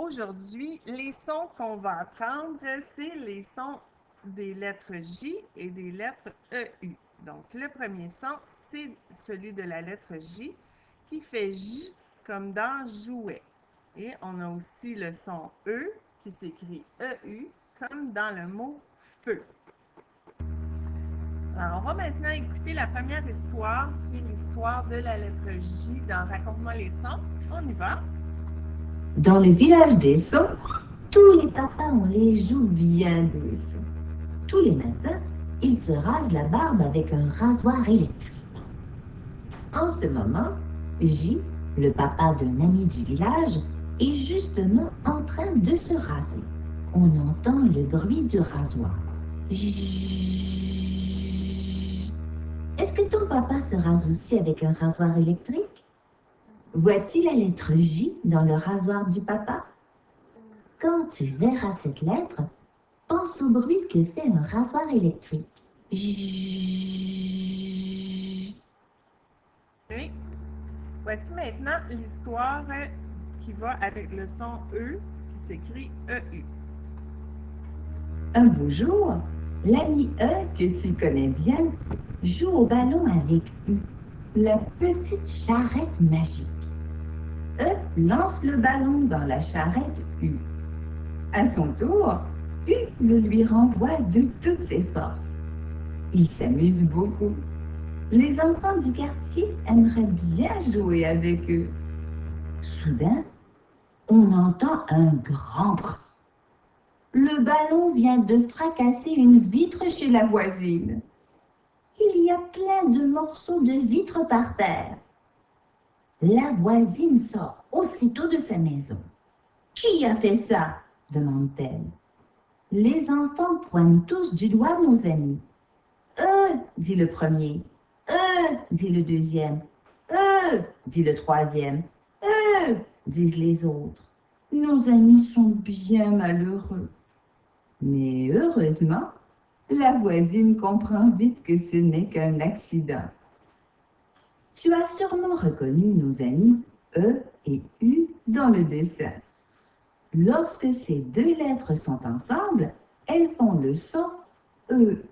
aujourd'hui, les sons qu'on va apprendre, c'est les sons des lettres J et des lettres EU. Donc, le premier son, c'est celui de la lettre J qui fait J comme dans jouet. Et on a aussi le son E qui s'écrit EU comme dans le mot feu. Alors, on va maintenant écouter la première histoire qui est l'histoire de la lettre J dans Raconte-moi les sons. On y va. Dans le village des sons, tous les papas ont les joues bien douces. Tous les matins, ils se rasent la barbe avec un rasoir électrique. En ce moment, J, le papa d'un ami du village, est justement en train de se raser. On entend le bruit du rasoir. Est-ce que ton papa se rase aussi avec un rasoir électrique? Vois-tu la lettre J dans le rasoir du papa? Quand tu verras cette lettre, pense au bruit que fait un rasoir électrique. Oui. Voici maintenant l'histoire qui va avec le son E qui s'écrit EU. Un beau jour, l'ami E que tu connais bien joue au ballon avec U, la petite charrette magique. E lance le ballon dans la charrette U. À son tour, U le lui renvoie de toutes ses forces. Il s'amuse beaucoup. Les enfants du quartier aimeraient bien jouer avec eux. Soudain, on entend un grand bruit. Le ballon vient de fracasser une vitre chez la voisine. Il y a plein de morceaux de vitre par terre. La voisine sort aussitôt de sa maison. « Qui a fait ça ?» demande-t-elle. Les enfants pointent tous du doigt nos amis. « dit le premier. « dit le deuxième. « dit le troisième. « disent les autres. Nos amis sont bien malheureux. Mais heureusement, la voisine comprend vite que ce n'est qu'un accident. Tu as sûrement reconnu nos amis E et U dans le dessin. Lorsque ces deux lettres sont ensemble, elles font le son E.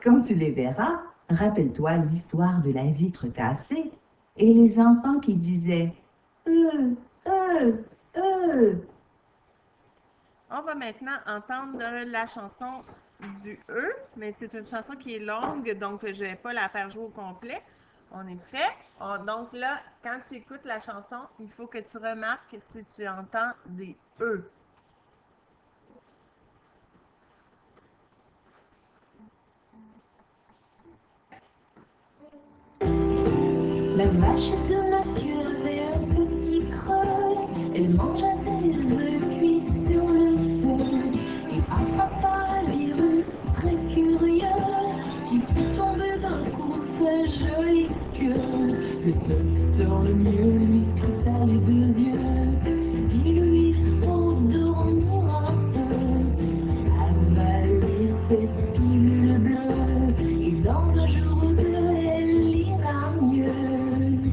Quand tu les verras, rappelle-toi l'histoire de la vitre cassée et les enfants qui disaient E, E, E. On va maintenant entendre la chanson du E, mais c'est une chanson qui est longue, donc je ne vais pas la faire jouer au complet. On est prêt? Donc là, quand tu écoutes la chanson, il faut que tu remarques si tu entends des E. La vache de Mathieu avait un petit creux. Elle mangea des œufs cuits sur le feu et attrapa un virus très curieux qui fit tomber d'un coup sa jolie queue. Le docteur le mieux lui scruta les deux yeux. Il lui faut dormir un peu, avaler cette pilule bleue et dans un jour ou deux elle ira mieux.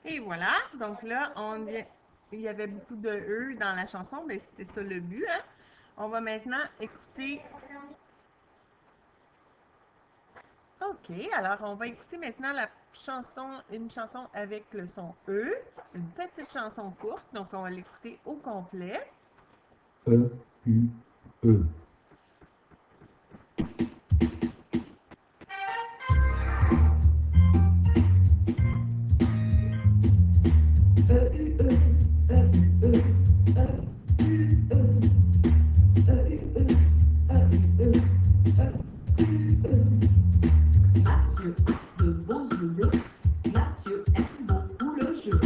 Et voilà, donc là, il y avait beaucoup de E dans la chanson, mais c'était ça le but. Hein? On va maintenant écouter. OK, alors on va écouter maintenant une chanson avec le son E, une petite chanson courte, donc on va l'écouter au complet. E, U, E. Mathieu a de beaux yeux bleus. Mathieu aime beaucoup le jeu.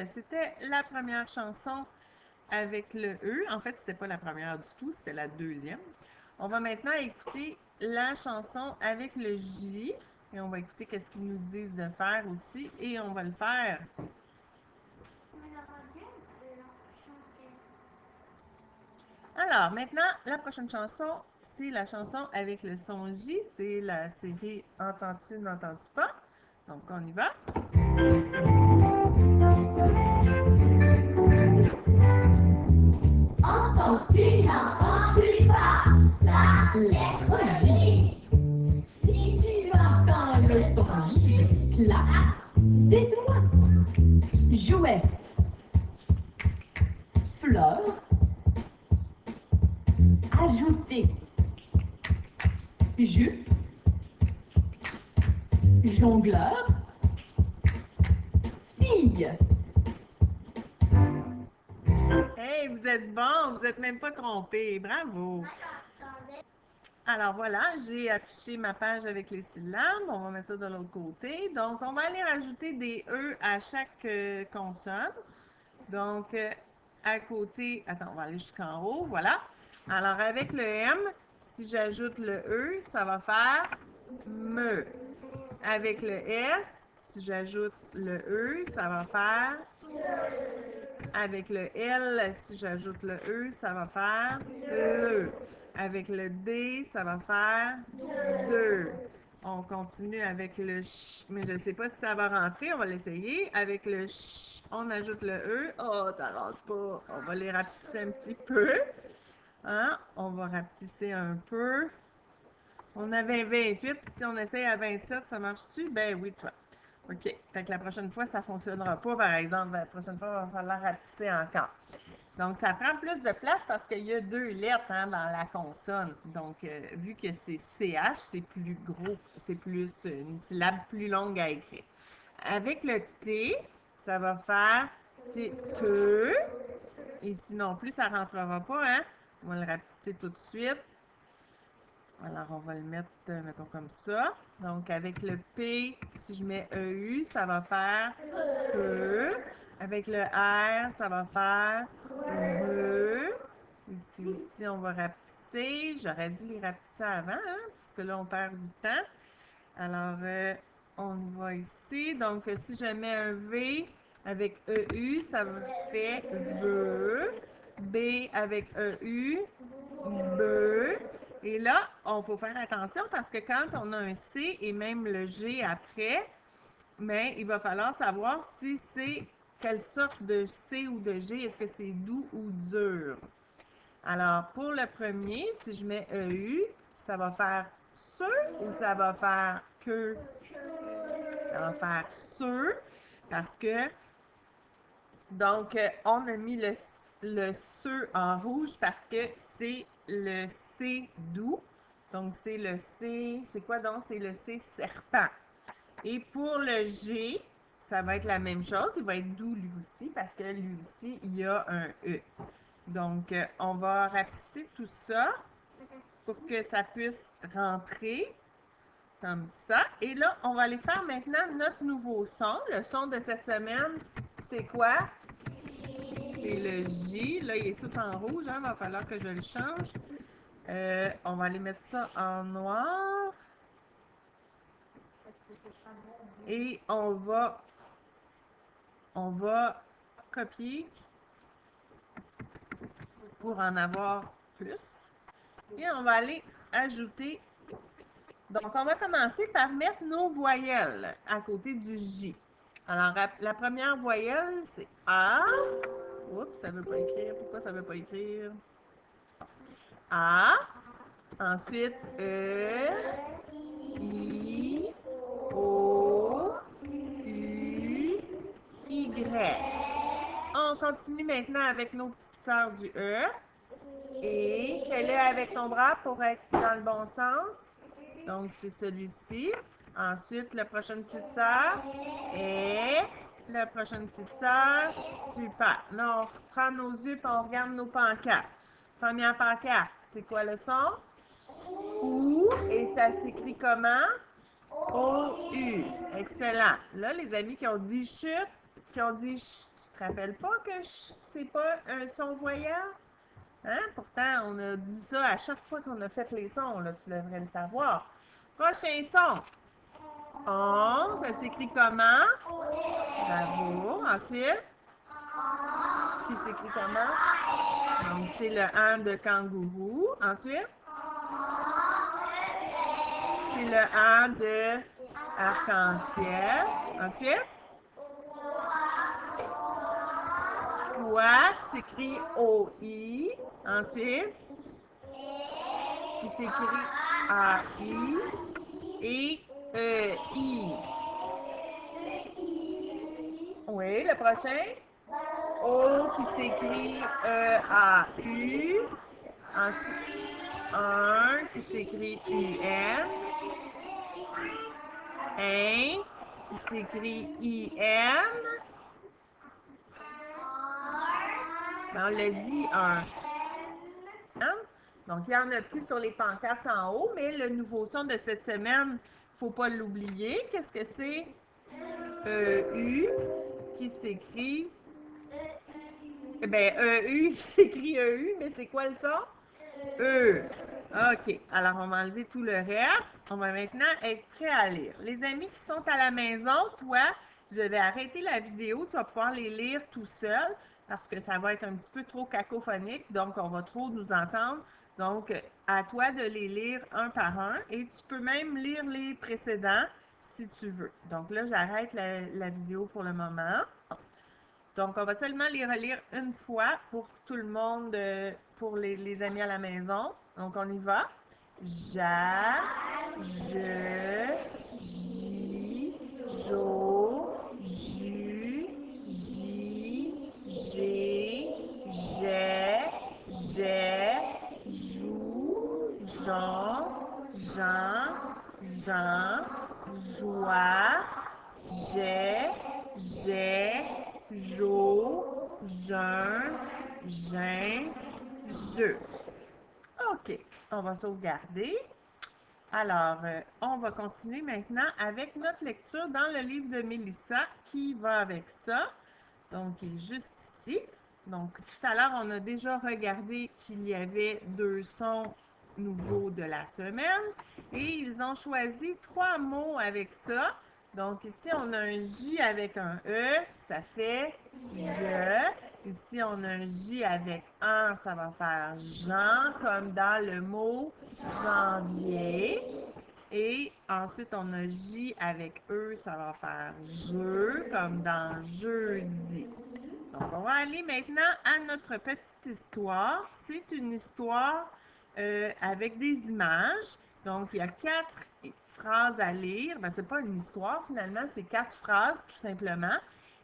c'était la première chanson avec le E. En fait, c'était pas la première du tout, c'était la deuxième. On va maintenant écouter la chanson avec le J. Et on va écouter qu'est-ce qu'ils nous disent de faire aussi. Et on va le faire. Alors, maintenant, la prochaine chanson, c'est la chanson avec le son J. C'est la série Entends-tu, n'entends-tu pas? Donc, on y va. Entends-tu, n'entends-tu pas la lettre J? Si tu entends le son J, clap des doigts. Jouet, fleur, ajouter, jupe, jongleur, fille. Hey, vous êtes bon, vous n'êtes même pas trompé. Bravo! Alors voilà, j'ai affiché ma page avec les syllabes. On va mettre ça de l'autre côté. Donc, on va aller rajouter des E à chaque consonne. Donc, à côté, attends, on va aller jusqu'en haut, voilà. Alors, avec le M, si j'ajoute le E, ça va faire me. Avec le S, si j'ajoute le E, ça va faire. Avec le L, si j'ajoute le E, ça va faire le. Avec le D, ça va faire deux. On continue avec le ch, mais je ne sais pas si ça va rentrer. On va l'essayer. Avec le ch, on ajoute le E. Oh, ça ne rentre pas. On va les rapetisser un petit peu. Hein? On va rapetisser un peu. On avait 28. Si on essaye à 27, ça marche-tu? Ben oui, toi. OK. Fait que la prochaine fois, ça ne fonctionnera pas, par exemple. La prochaine fois, il va falloir rapetisser encore. Donc, ça prend plus de place parce qu'il y a deux lettres hein, dans la consonne. Donc, vu que c'est CH, c'est plus gros, c'est plus une syllabe plus longue à écrire. Avec le T, ça va faire te. Ici non plus, ça ne rentrera pas. Hein? On va le rapetisser tout de suite. Alors, on va le mettre, mettons comme ça. Donc, avec le P, si je mets EU, ça va faire peu. Avec le R, ça va faire re. Ici aussi, on va rapetisser. J'aurais dû les rapetisser avant, hein, puisque là, on perd du temps. Alors, on va ici. Donc, si je mets un V avec EU, ça me fait VE. B avec EU, BE. Et là, il faut faire attention parce que quand on a un C et même le G après, mais il va falloir savoir si c'est quelle sorte de C ou de G. Est-ce que c'est doux ou dur? Alors, pour le premier, si je mets EU, ça va faire ce ou ça va faire que? Ça va faire ce parce que, donc, on a mis le ce en rouge parce que c'est le C doux. Donc, c'est le C, c'est quoi donc? C'est le C serpent. Et pour le G, ça va être la même chose. Il va être doux lui aussi parce que lui aussi, il y a un E. Donc, on va rapetisser tout ça pour que ça puisse rentrer comme ça. Et là, on va aller faire maintenant notre nouveau son. Le son de cette semaine, c'est quoi? C'est le J. Là, il est tout en rouge. Hein? Il va falloir que je le change. On va aller mettre ça en noir. Et on va copier pour en avoir plus. Et on va aller ajouter. Donc, on va commencer par mettre nos voyelles à côté du J. Alors, la première voyelle, c'est A. Oups, ça ne veut pas écrire. Pourquoi ça ne veut pas écrire? A. Ensuite, E, I, O, U, Y. On continue maintenant avec nos petites sœurs du E. Et fais-le avec ton bras pour être dans le bon sens. Donc, c'est celui-ci. Ensuite, la prochaine petite sœur. Et la prochaine petite sœur. Super. Là, on reprend nos yeux et on regarde nos pancartes. Première pancarte, c'est quoi le son? OU. Et ça s'écrit comment? O-U. Excellent. Là, les amis qui ont dit chute, Puis on dit ch. Tu te rappelles pas que ch, c'est pas un son voyant? Hein? Pourtant, on a dit ça à chaque fois qu'on a fait les sons, là. Tu devrais le savoir. Prochain son. On, ça s'écrit comment? Bravo. Ensuite, qui s'écrit comment? Donc, c'est le A de kangourou. Ensuite, c'est le A de arc-en-ciel. Ensuite, oie, qui s'écrit O-I. Ensuite, qui s'écrit A-I et E-I. Oui, le prochain. O qui s'écrit E-A-U. Ensuite, un qui s'écrit U-N. Un qui s'écrit I-N. Ben, on l'a dit, un. Donc, il n'y en a plus sur les pancartes en haut, mais le nouveau son de cette semaine, il ne faut pas l'oublier. Qu'est-ce que c'est? E-U qui s'écrit... Eh bien, E-U qui s'écrit E-U, mais c'est quoi le son? E. OK. Alors, on va enlever tout le reste. On va maintenant être prêt à lire. Les amis qui sont à la maison, toi, je vais arrêter la vidéo. Tu vas pouvoir les lire tout seul parce que ça va être un petit peu trop cacophonique. Donc, on va trop nous entendre. Donc, à toi de les lire un par un. Et tu peux même lire les précédents si tu veux. Donc là, j'arrête la vidéo pour le moment. Donc, on va seulement les relire une fois pour tout le monde, pour les amis à la maison. Donc, on y va. Ja, je, ji, jo, ju, ji, j'ai, j'ai, jou, Jean, Jean, Jean, joie, j'ai, jo, jeun, je. OK, on va sauvegarder. Alors, on va continuer maintenant avec notre lecture dans le livre de Mélissa qui va avec ça. Donc, il est juste ici. Donc, tout à l'heure, on a déjà regardé qu'il y avait 2 sons nouveaux de la semaine et ils ont choisi 3 mots avec ça. Donc, ici, on a un J avec un E, ça fait je. Ici, on a un J avec un, ça va faire Jean, comme dans le mot janvier. Et ensuite, on a J avec E, ça va faire jeu, comme dans jeudi. Donc, on va aller maintenant à notre petite histoire. C'est une histoire avec des images. Donc, il y a 4 phrases à lire. Ben, c'est pas une histoire, finalement, c'est 4 phrases, tout simplement.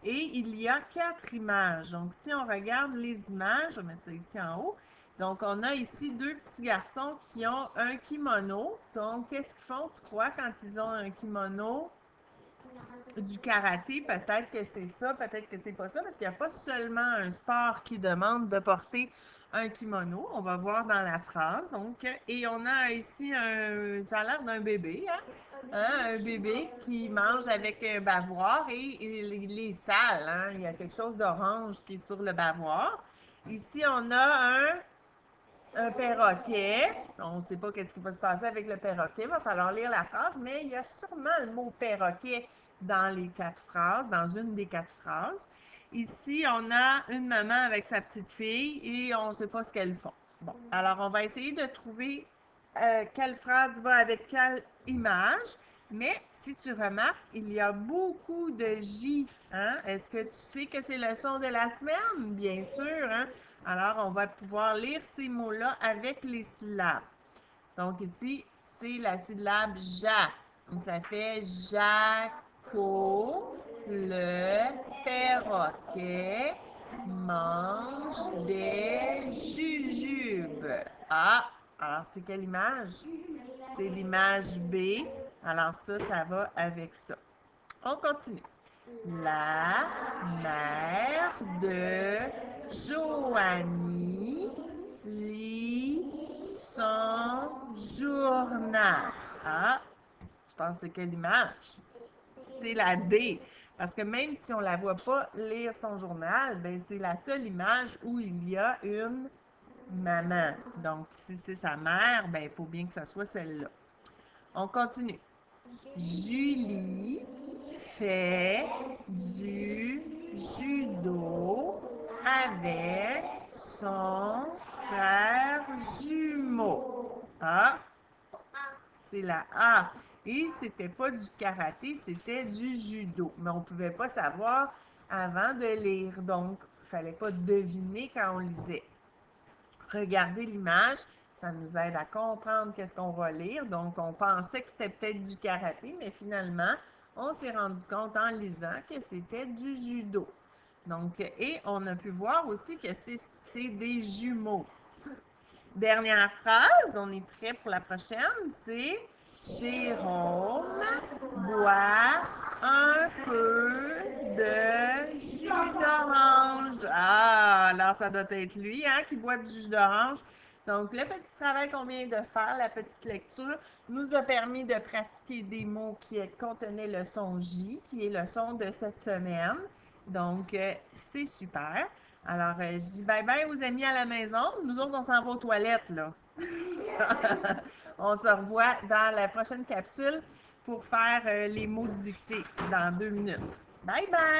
Et il y a 4 images. Donc, si on regarde les images, je vais mettre ça ici en haut. Donc, on a ici 2 petits garçons qui ont un kimono. Donc, qu'est-ce qu'ils font, tu crois, quand ils ont un kimono? Du karaté, peut-être que c'est ça, peut-être que c'est pas ça, parce qu'il n'y a pas seulement un sport qui demande de porter un kimono. On va voir dans la phrase. Donc, et on a ici ça a l'air d'un bébé, un bébé qui mange avec un bavoir et il est sale, hein? Il y a quelque chose d'orange qui est sur le bavoir. Ici, on a un perroquet. On ne sait pas qu'est-ce qui va se passer avec le perroquet. Il va falloir lire la phrase, mais il y a sûrement le mot perroquet dans les 4 phrases, dans une des 4 phrases. Ici, on a une maman avec sa petite fille et on ne sait pas ce qu'elles font. Bon, alors on va essayer de trouver quelle phrase va avec quelle image. Mais si tu remarques, il y a beaucoup de J. Hein? Est-ce que tu sais que c'est le son de la semaine? Bien sûr. Hein? Alors, on va pouvoir lire ces mots-là avec les syllabes. Donc ici, c'est la syllabe ja. Donc ça fait Jaco, le perroquet mange des jujubes. Ah, alors c'est quelle image? C'est l'image B. Alors ça va avec ça. On continue. La mère de Joanie lit son journal. Ah, tu penses c'est quelle image? C'est la D. Parce que même si on ne la voit pas lire son journal, ben c'est la seule image où il y a une maman. Donc, si c'est sa mère, ben il faut bien que ce soit celle-là. On continue. Julie fait du judo avec son frère jumeau. Ah, c'est la A. Et c'était pas du karaté, c'était du judo. Mais on ne pouvait pas savoir avant de lire. Donc, il ne fallait pas deviner quand on lisait. Regardez l'image, ça nous aide à comprendre qu'est-ce qu'on va lire. Donc, on pensait que c'était peut-être du karaté, mais finalement, on s'est rendu compte en lisant que c'était du judo. Donc, et on a pu voir aussi que c'est des jumeaux. Dernière phrase, on est prêt pour la prochaine, c'est Jérôme boit un peu de jus d'orange. Ah, alors ça doit être lui qui boit du jus d'orange. Donc, le petit travail qu'on vient de faire, la petite lecture, nous a permis de pratiquer des mots qui contenaient le son J, qui est le son de cette semaine. Donc, c'est super. Alors, je dis bye-bye aux amis à la maison. Nous autres, on s'en va aux toilettes, là. On se revoit dans la prochaine capsule pour faire les mots dictés dans 2 minutes. Bye-bye!